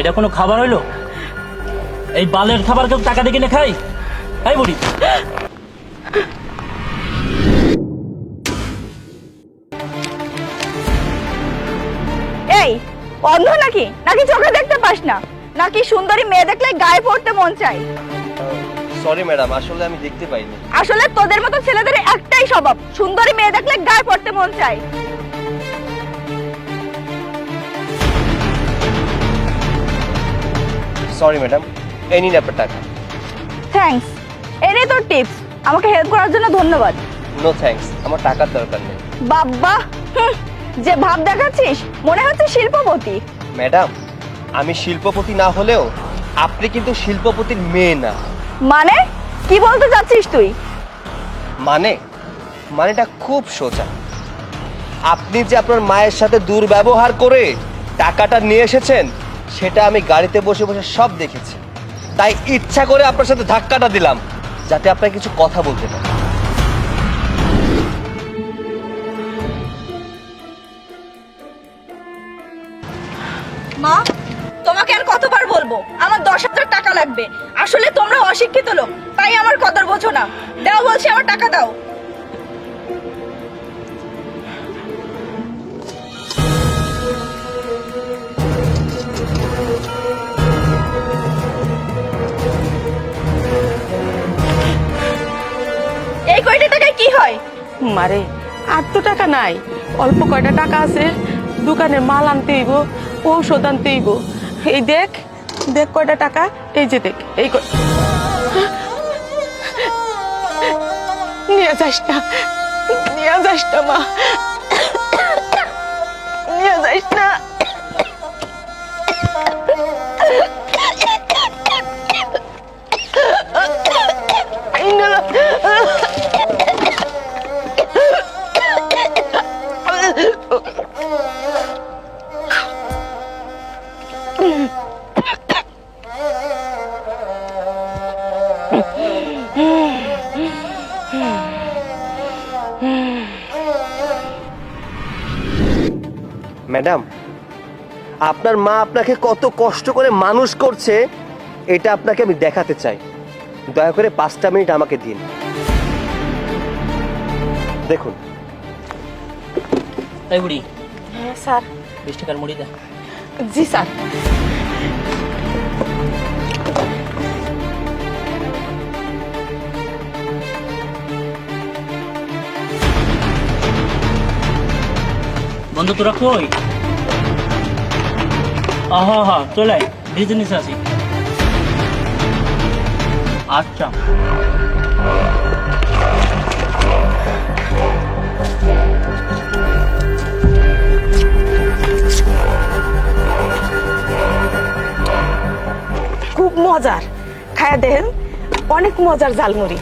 এটা কোনো খাবার হইলো? এই বালের খাবার কেউ টাকা দিয়ে কিনে খাই? তাই বুড়ি, এই অন্ধ নাকি নাকি চোখে দেখতে পাস না? নাকি সুন্দরী মেয়ে দেখলে গায়ে পড়তে মন চায়? সরি ম্যাডাম, আসলে আমি দেখতে পাইনি। আসলে তোদের মতো ছেলেদের একটাই স্বভাব, সুন্দরী মেয়ে দেখলে গায়ে পড়তে মন চায়। সরি ম্যাডাম, এই নিন আপনার টাকা। থ্যাঙ্কস, এরে তোর টিপস। আমাকে হেল্প করার জন্য ধন্যবাদ। নো থ্যাঙ্কস, আমার টাকার দরকার নেই। বাবা, যে ভাব দেখাচ্ছিস মনে হচ্ছে শিল্পপতি। ম্যাডাম, আমি শিল্পপতি না হলেও আপনি কিন্তু শিল্পপতির মেয়ে না। মানে কি বলতে চাচ্ছিস তুই? মানেটা খুব সোজা। আপনি যে আপনার মায়ের সাথে দুর্ব্যবহার করে টাকাটা নিয়ে এসেছেন, সেটা আমি গাড়িতে বসে বসে সব দেখেছি। তাই ইচ্ছা করে আপনার সাথে ধাক্কাটা দিলাম, যাতে আপনার কিছু কথা বলতে পারেন। মা, তোমাকে আর কতবার বলবো আমার 10,000 টাকা লাগবে। আসলে তোমরা অশিক্ষিত লোক, তাই আমার কদর বোঝো না। দাও বলছি, আমার টাকা দাও। এই কয়টা টাকায় কি হয়? মারে আর তো টাকা নাই, অল্প কয়টা টাকা আছে, দোকানে মাল আনতে হইব, ঔষধ আনতে হইব। এই দেখ দেখ কয়টা টাকা, এই যে দেখ, এই নিয়ে যাস না, নিয়ে যাস না মা, নিয়ে যাস না। এই না। ম্যাডাম, আপনার মা আপনাকে কত কষ্ট করে মানুষ করছে, এটা আপনাকে আমি দেখাতে চাই। দয়া করে 5টা মিনিট আমাকে দিন। দেখুন। তাই বুড়ি, হ্যাঁ স্যার। 20 টাকার মুড়ি দে। জি স্যার। বন্ধু তোরা কই? হ্যাঁ চলে আয়, বিজনেস আছি। আচ্ছা, খুব মজার, খায়া দেখেন, অনেক মজার ঝালমুড়ি।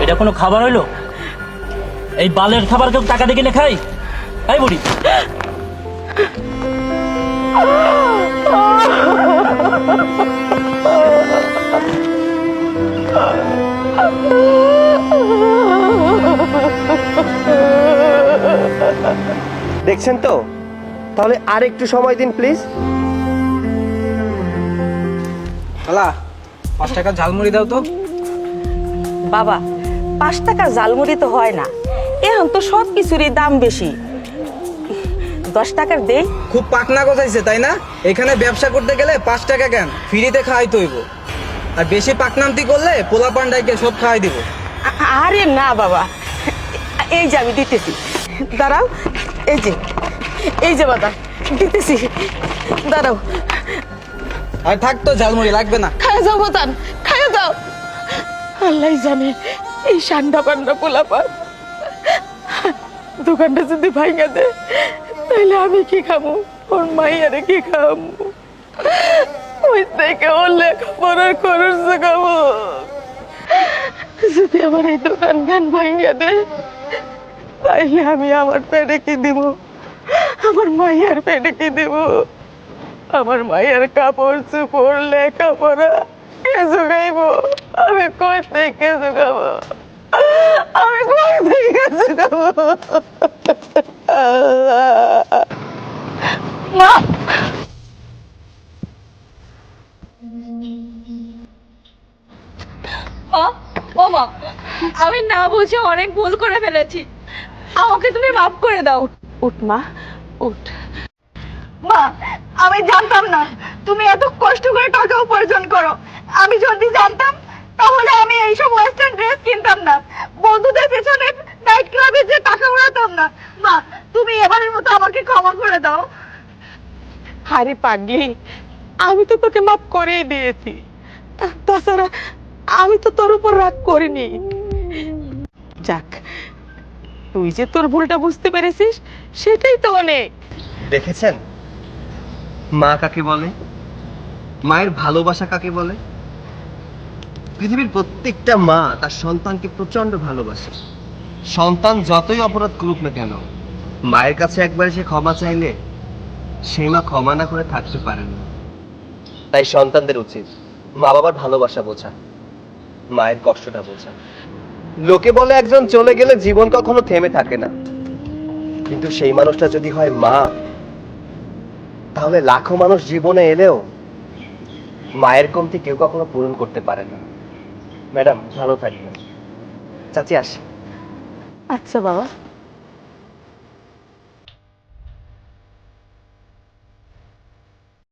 এটা কোনো খাবার হইলো? এই বালের খাবার কেউ টাকা দিয়ে কিনে খাই? তাই বুড়ি, দেখছেন তো? তাহলে আর একটু সময় দিন প্লিজ। খালা 5 টাকা ঝালমুড়ি দাও তো। বাবা, 5 টাকার ঝালমুড়ি তো হয় না, এখন তো সব কিছুরই দাম বেশি। 10 টাকার দে। খুব পাকনা গোছাইছে তাই না? এখানে ব্যবসা করতে গেলে 5 টাকা কেন, ফ্রিতে খাওয়াইতে হইব। আর বেশি পাকনামতি করলে পোলা পান্ডাইকে সব খাওয়াই দিব। আরে না বাবা, এই যে আমি দিতেছি, দাঁড়াও। এই যে বাবা দিতেছি, দাঁড়াও। আর থাক তো, ঝালমুড়ি লাগবে না। খায় যাও বাতান, খায় যাও। আল্লাহ জানে এই সান্ডা পান্ডা পোলাপান দোকানটা যদি ভাঙা দে, তাহলে আমি কি খাবো, ওর মাইয়ারে কি খাবো, ওই থেকে ওর লেখাপড়ার খরচ খাবো। যদি আমার এই দোকান গান ভাঙা দে, তাইলে আমি আমার পেটে কি দিব, আমার মাইয়ার পেটে কি দিব, আমার মায়ের কাপড় চোপড় লেখাপড়া কে জোগাইব, আমি কই থেকে জোগাবো? ভুল হয়ে গেছে গো। মা মা, ও মা, আমি না বুঝে অনেক ভুল করে ফেলেছি, আমাকে তুমি মাফ করে দাও। উঠ মা, উঠ। মা, আমি জানতাম না তুমি এত কষ্ট করে টাকা উপার্জন করো। আমি যদি জানতাম তাহলে আমি এইসব ওয়েস্টার্ন ড্রেস কিনতাম না, বন্ধুদের পেছনে নাইট ক্লাবে যে টাকা উড়াতাম না। মা, তুমি এবারের মতো আমাকে ক্ষমা করে দাও। আরে পাগলি, আমি তো তোকে মাফ করেই দিয়েছি। তাছাড়া আমি তো তোর উপর রাগ করিনি। যাক, তুই যে তোর ভুলটা বুঝতে পেরেছিস সেটাই তো অনেক। দেখেছেন মা কাকে বলে, মায়ের ভালোবাসা কাকে বলে। পৃথিবীর প্রত্যেকটা মা তার সন্তানকে প্রচন্ড ভালোবাসে। সন্তান যতই অপরাধ করুক না কেন, মায়ের কাছে একবার সে ক্ষমা চাইলে সেই মা ক্ষমা না করে থাকতে পারে না। তাই সন্তানদের উচিত মা বাবার ভালোবাসা বোঝা, মায়ের কষ্টটা বোঝা। লোকে বলে একজন চলে গেলে জীবন কখনো থেমে থাকে না, কিন্তু সেই মানুষটা যদি হয় মা, তাহলে লাখো মানুষ জীবনে এলেও মায়ের কমতি কেউ কখনো পূরণ করতে পারে না। ম্যাডাম ভালো থাকবেন। চাচি আসি। আচ্ছা বাবা।